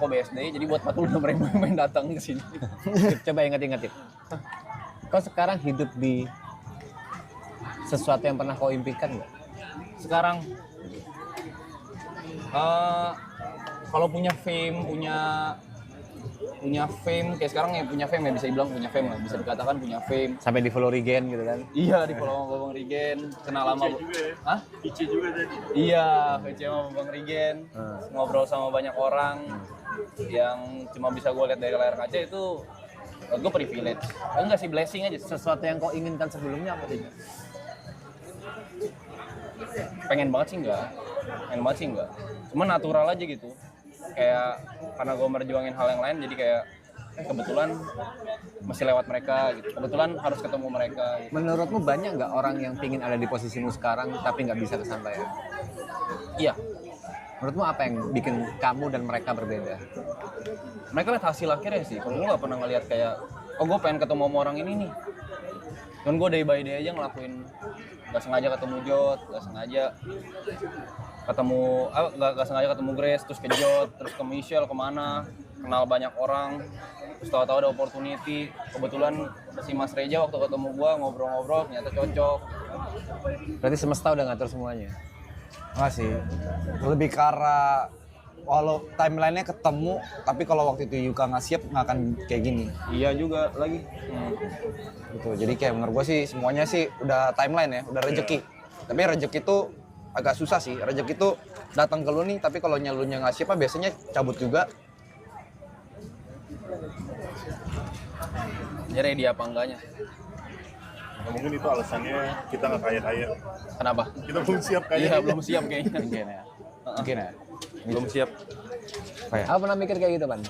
kok BSD, jadi buat 46.000 main datang ke sini. Coba ingat-ingat. Kau sekarang hidup di sesuatu yang pernah kau impikan nggak? Sekarang kalau punya fame, punya fame kayak sekarang ya, punya fame ya, bisa dibilang punya fame lah, bisa dikatakan punya fame. Sampai di follow Regen gitu kan? Iya, di follow sama Bang Rigen, kenal lama. Hah? Ici juga tadi. Iya, VC sama Bang Rigen, ngobrol sama banyak orang yang cuma bisa gue lihat dari layar kaca itu, gue privilege. Enggak sih, blessing aja. Sesuatu yang kau inginkan sebelumnya apa tidak? Pengen banget sih enggak, cuma natural aja gitu. Kayak karena gue merjuangin hal yang lain, jadi kayak kebetulan masih lewat mereka gitu. Kebetulan harus ketemu mereka gitu. Menurutmu banyak nggak orang yang pingin ada di posisimu sekarang tapi nggak bisa kesampaian? Iya, Menurutmu apa yang bikin kamu dan mereka berbeda? mereka lihat hasil akhirnya sih. Kalau gue nggak pernah ngeliat kayak, oh gue pengen ketemu sama orang ini nih. Dan gue day by day aja ngelakuin, nggak sengaja ketemu Jot, nggak sengaja ketemu Grace, terus ke Jot, terus ke Michelle, kemana, kenal banyak orang, terus tahu-tahu ada opportunity. Kebetulan si Mas Reja waktu ketemu gue ngobrol-ngobrol, ternyata cocok. Berarti semesta udah ngatur semuanya. Enggak sih, lebih ke arah walau timelinenya ketemu, tapi kalau waktu itu Yuka nggak siap nggak akan kayak gini. Iya juga lagi. Gitu. Jadi kayak menurut gue sih semuanya sih udah timeline ya, udah rezeki. Tapi rezeki itu agak susah sih. Rezeki itu datang ke lu nih, tapi kalau nyalunya nggak siap, biasanya cabut juga. Jadi ready apa enggaknya? Ya, mungkin itu alasannya kita nggak kaya-kaya. Kenapa? Kita belum siap kaya. Iya, belum siap kayaknya. Mungkin ya. Belum siap. Aku pernah mikir kayak gitu, Pan.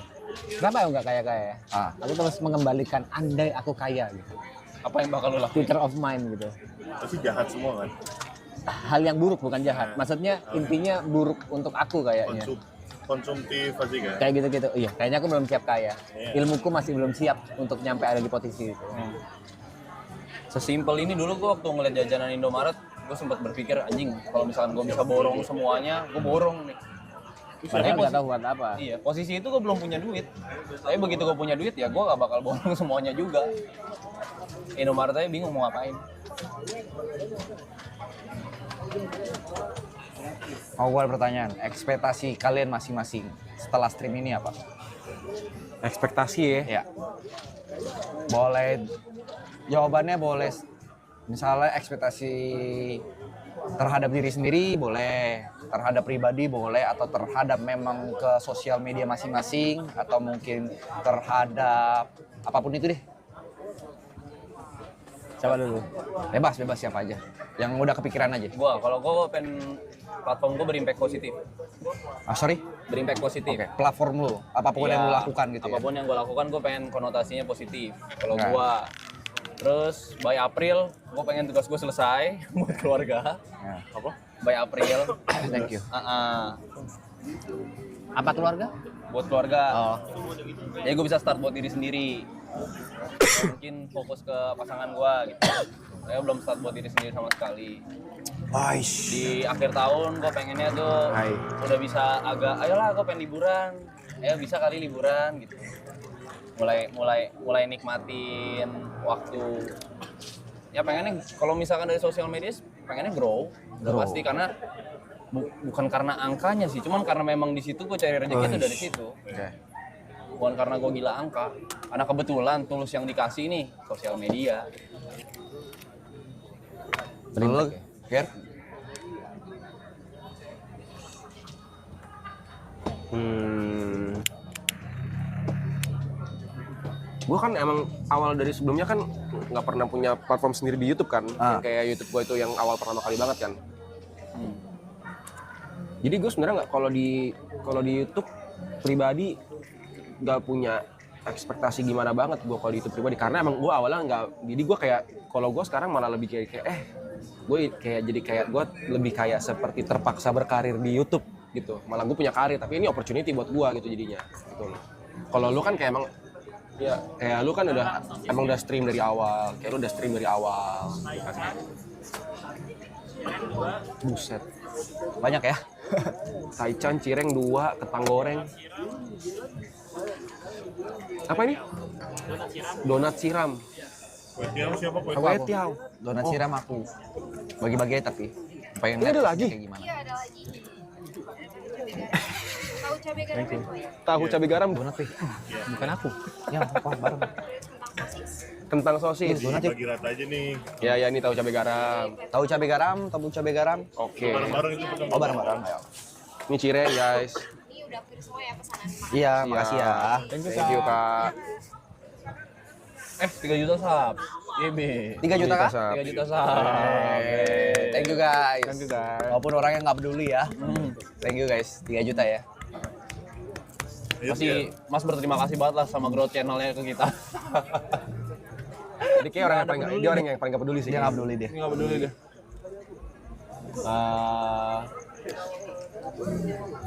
Kenapa aku nggak kaya-kaya? Aku terus mengembalikan andai aku kaya gitu. Apa yang bakal lo lakuin? Theater of mind gitu. Pasti jahat semua kan. Hal yang buruk bukan jahat. Maksudnya intinya buruk untuk aku kayaknya. Konsumtif pasti kan. Kayak gitu-gitu. Iya, kayaknya aku belum siap kaya. Ilmuku masih belum siap untuk nyampe ada di posisi itu. Sesimpel ini dulu gue waktu ngeliat jajanan Indomaret, gue sempat berpikir anjing kalau misalkan gue bisa borong semuanya, gue borong nih. Padahal nggak tahu buat apa. Iya, posisi itu gue belum punya duit. Tapi begitu gue punya duit ya gue gak bakal borong semuanya juga. Indomaret aja bingung mau ngapain. Mau gue ada pertanyaan, ekspektasi kalian masing-masing setelah stream ini apa? Ekspektasi ya? Ya. Boleh, jawabannya boleh, misalnya ekspektasi terhadap diri sendiri boleh, terhadap pribadi boleh, atau terhadap memang ke sosial media masing-masing, atau mungkin terhadap apapun itu deh. Coba dulu. Bebas siapa aja. Yang udah kepikiran aja. Kalau gue pengen platform gue berimpact positif. Sorry? Berimpact positif. Oke, platform lu, apapun yang lu lakukan gitu ya? Apapun yang gue lakukan, gue pengen konotasinya positif. Kalau gue, terus by April, gue pengen tugas gue selesai buat keluarga. Apa? By April. Thank you. Apa keluarga? Buat keluarga. Jadi gue bisa start buat diri sendiri. Mungkin fokus ke pasangan gue gitu. Saya belum start buat diri sendiri sama sekali. Di akhir tahun gue pengennya tuh udah bisa ayolah gue pengen liburan. Ayo bisa kali liburan gitu. Mulai nikmatin waktu. Ya pengennya kalau misalkan dari sosial media pengennya grow. Udah pasti karena bukan karena angkanya sih, cuman karena memang di situ gue cari rezeki itu dari situ. Bukan karena gue gila angka, karena kebetulan tulus yang dikasih nih sosial media. Lu, Ger? Gue kan emang awal dari sebelumnya kan nggak pernah punya platform sendiri di YouTube kan, yang kayak YouTube gue itu yang awal pertama kali banget kan. Jadi gue sebenarnya nggak kalau di YouTube pribadi nggak punya ekspektasi gimana banget gue kalau di YouTube pribadi, karena emang gue awalnya nggak. Jadi gue kayak kalau gue sekarang malah lebih kayak gue kayak jadi kayak gue lebih kayak seperti terpaksa berkarir di YouTube gitu. Malah gue punya karir tapi ini opportunity buat gue gitu jadinya gitu. Kalau lu kan kayak emang ya kayak lu kan udah stream dari awal, kayak lu udah stream dari awal. Buset. Banyak ya? Taichan, cireng 2, ketang goreng. Apa ini? Donat siram. Kue tiaw siapa kue Kue tiaw. Donat siram aku. Bagi-bagi aja tapi. Pengen Ini lihat ada lagi? kayak gimana. Iya ada lagi. Tahu cabai garam itu ya? Tahu cabai garam. Donat nih. Bukan aku. Ya, apa bareng. Kentang sosis. bagi rata aja nih. Ya ini tahu cabai garam. Tahu cabai garam, tahu cabai garam. Oke. Bareng-bareng itu pesan. Oh, bareng-bareng. Ayo. Ini cireng guys. Ini udah clear semua ya pesanan Mak. Iya, makasih ya. Thank you kak. 3 juta sub. YB. 3 juta kah? 3 juta sub. Thank you guys. Thank you guys. Walaupun orangnya nggak peduli ya. Thank you guys. 3 juta ya. Ayo, Masih Mas berterima kasih banget lah sama growth channelnya ke kita. Jadi kayak dia orang yang paling gak peduli sih. Dia nggak peduli dia. Nggak peduli deh.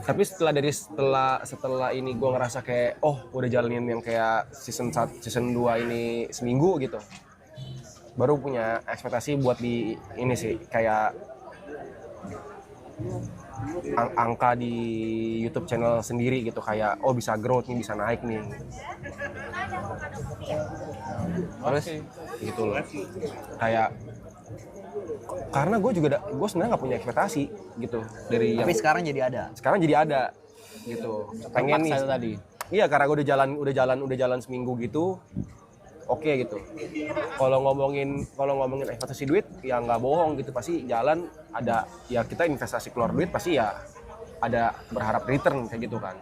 Tapi setelah ini gue ngerasa kayak udah jalanin yang kayak season 2 ini seminggu gitu. Baru punya ekspektasi buat di ini sih kayak angka di YouTube channel sendiri gitu kayak bisa growth nih, bisa naik nih. Terus gitu loh. Kayak karena gue sebenarnya nggak punya ekspektasi gitu dari Tapi yang sekarang jadi ada. sekarang jadi ada gitu. Pengen nih. Paksa tadi. Iya, karena gue udah jalan seminggu gitu. Oke gitu. Kalau ngomongin investasi duit ya nggak bohong gitu, pasti jalan ada ya, kita investasi keluar duit pasti ya ada berharap return kayak gitu kan.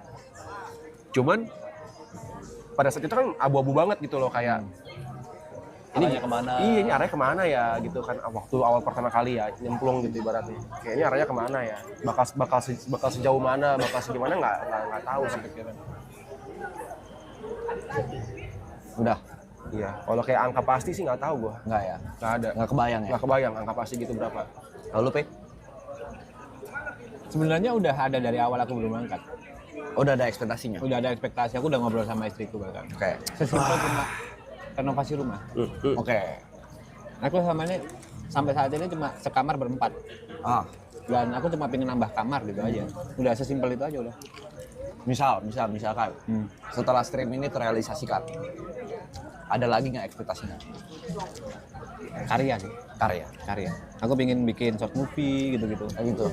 Cuman pada saat itu kan abu-abu banget gitu loh kayak Arahnya kemana? Iya, ini arahnya kemana ya gitu kan, waktu awal pertama kali ya nyemplung gitu ibaratnya. Kayaknya arahnya kemana ya? Bakal sejauh mana, bakal segimana nggak tahu sih. Udah. Iya, kalau kayak angka pasti sih nggak tahu gua. Nggak ya? Nggak ada. Nggak kebayang ya? Nggak kebayang angka pasti gitu berapa. Lalu, Pe? Sebenarnya udah ada dari awal aku belum angkat. Udah ada ekspektasinya? Udah ada ekspektasi, aku udah ngobrol sama istriku bahkan. Oke. Sesimpel cuma renovasi rumah. Oke. Aku sama ini sampai saat ini cuma sekamar berempat. Ah, Dan aku cuma pengen nambah kamar gitu aja. Udah sesimpel itu aja udah. misalkan setelah stream ini terrealisasikan, ada lagi nggak ekspektasinya? Karya sih, Karya. Aku pengen bikin short movie gitu-gitu. Kayak gitu.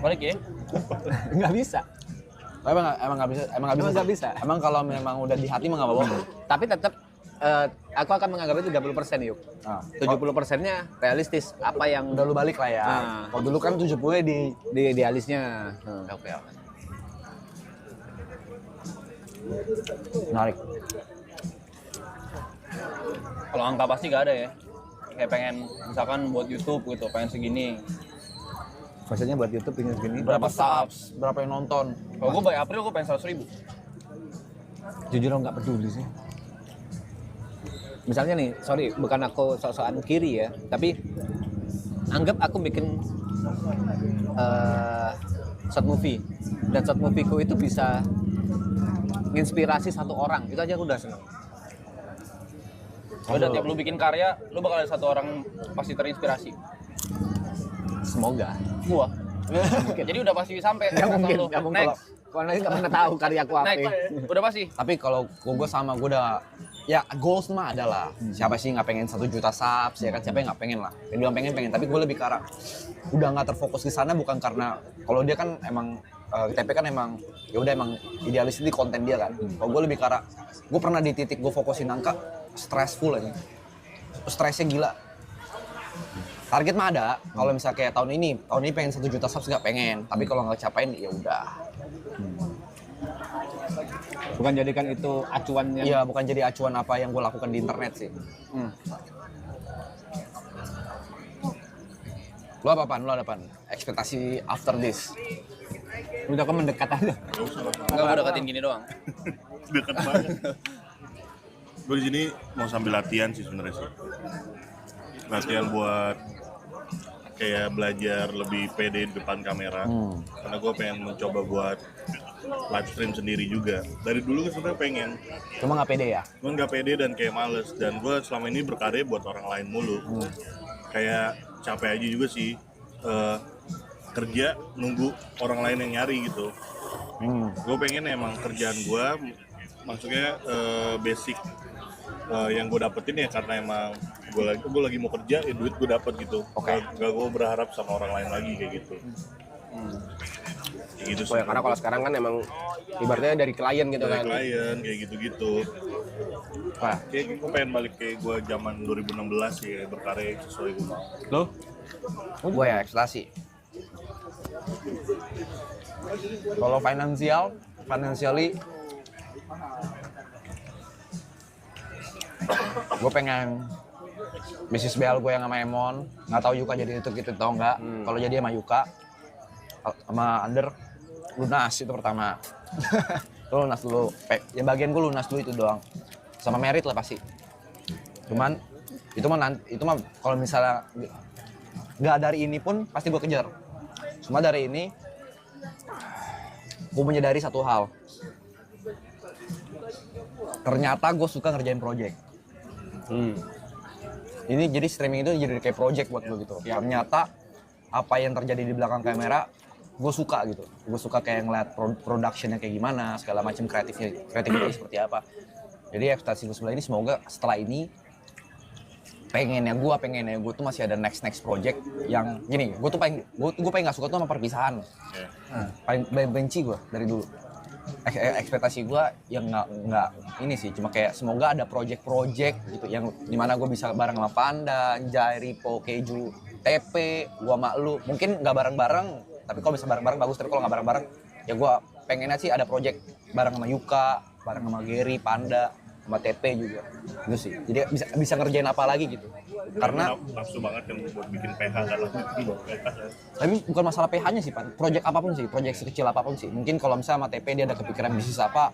Balik ya. Nggak bisa. Emang nggak bisa. Emang kalau memang udah di hati mah nggak apa-apa. Tapi tetap aku akan menganggapnya 30% yuk. Nah, 70%-nya realistis. Apa yang udah lu balik lah ya. Nah. Kalau dulu kan 70-nya di di idealisnya. Oke. Menarik. Kalau angka pasti nggak ada ya. Kayak pengen misalkan buat YouTube gitu, pengen segini. Maksudnya buat YouTube pengen segini. Berapa subs? Berapa yang nonton? Kalau gue by April gue pengen 100.000. Jujur aku nggak peduli sih. Misalnya nih, sorry, bukan aku sok-sokan kiri ya, tapi anggap aku bikin short movie, dan short movieku itu bisa menginspirasi satu orang, itu aja aku udah seneng. Udah tiap lu bikin karya, lu bakal ada satu orang pasti terinspirasi. Semoga. Gua. Jadi udah pasti sampai. Nggak mungkin, Lu. nggak mungkin. Kalau nanti nggak pernah tahu karyaku apa. Next. Udah pasti. Tapi kalau gue sama gue udah ya goals mah ada lah. Siapa sih nggak pengen 1 juta subs ya kan? Siapa yang nggak pengen lah? Yang bilang pengen. Tapi gue lebih ke arah udah nggak terfokus di sana, bukan karena kalau dia kan emang TP kan emang ya udah emang idealis di konten dia kan. Kalau gue lebih ke arah gue pernah di titik gue fokusin angka stressful aja. Stresnya gila. Target mah ada. Kalau misalnya kayak tahun ini pengen 1 juta subs nggak pengen. Tapi kalau nggak capain ya udah. Bukan jadikan itu acuan yang Iya, bukan jadi acuan apa yang gue lakukan di internet sih. Lu apa, Pan? Ekspektasi after this? udah ke mendekat aja. Enggak mau deketin gini doang. Dekat banget. Gue di sini mau sambil latihan sih sebenarnya sih. Latihan buat kayak belajar lebih pede di depan kamera. Karena gue pengen mencoba buat live stream sendiri juga. Dari dulu kan sebenarnya pengen. Cuma nggak pede ya? Gue nggak pede dan kayak males. Dan gue selama ini berkarya buat orang lain mulu. Kayak capek aja juga sih. kerja nunggu orang lain yang nyari gitu. Gue pengen emang kerjaan gue, maksudnya basic yang gue dapetin ya karena emang gue lagi mau kerja, ya duit gue dapet gitu. Gak gue berharap sama orang lain lagi kayak gitu. Kayak gitu Oh ya, karena kalau sekarang kan emang ibaratnya dari klien gitu dari kan. klien kayak gitu-gitu. Wah, Kayak gue pengen balik kayak gue zaman 2016 ya, berkarya sesuai gue mau. Lo? Gue ya ekspektasi. Kalau financially, gue pengen bisnis BL gue yang sama Emon, nggak tahu Yuka jadi itu gitu tau nggak? Kalau jadi sama Yuka, sama Under, lunas itu pertama. Itu lunas dulu, ya bagian gue lunas dulu itu doang. Sama merit lah pasti. Cuman itu mah kalau misalnya nggak dari ini pun pasti gue kejar. Cuma dari ini gue menyadari satu hal. Ternyata gue suka ngerjain project. Ini jadi streaming itu jadi kayak project buat gue gitu. Ternyata apa yang terjadi di belakang kamera gue suka gitu. Gue suka kayak ngeliat productionnya kayak gimana, segala macam kreatifnya seperti apa. Jadi ekspektasi gue sebelah ini semoga setelah ini pengennya gue tuh masih ada next project yang gini. Gue pengen nggak suka tuh sama perpisahan. Paling benci gue dari dulu. Ekspektasi gue yang nggak ini sih, cuma kayak semoga ada project gitu yang dimana gue bisa bareng sama Panda, Anjay, Ripo, Keju, TP, gue sama lu. Mungkin nggak bareng-bareng, tapi kalau bisa bareng-bareng bagus. Tapi kalau nggak bareng-bareng, ya gue pengennya sih ada project bareng sama Yuka, bareng sama Gary, Panda, sama TP juga. Itu sih. Jadi bisa ngerjain apa lagi gitu. Karena nafsu banget yang buat bikin PH kan lah. tapi bukan masalah PH-nya sih, Pan. Project apapun sih, project sekecil apapun sih. Mungkin kalau misalnya sama TP dia ada kepikiran bisnis apa,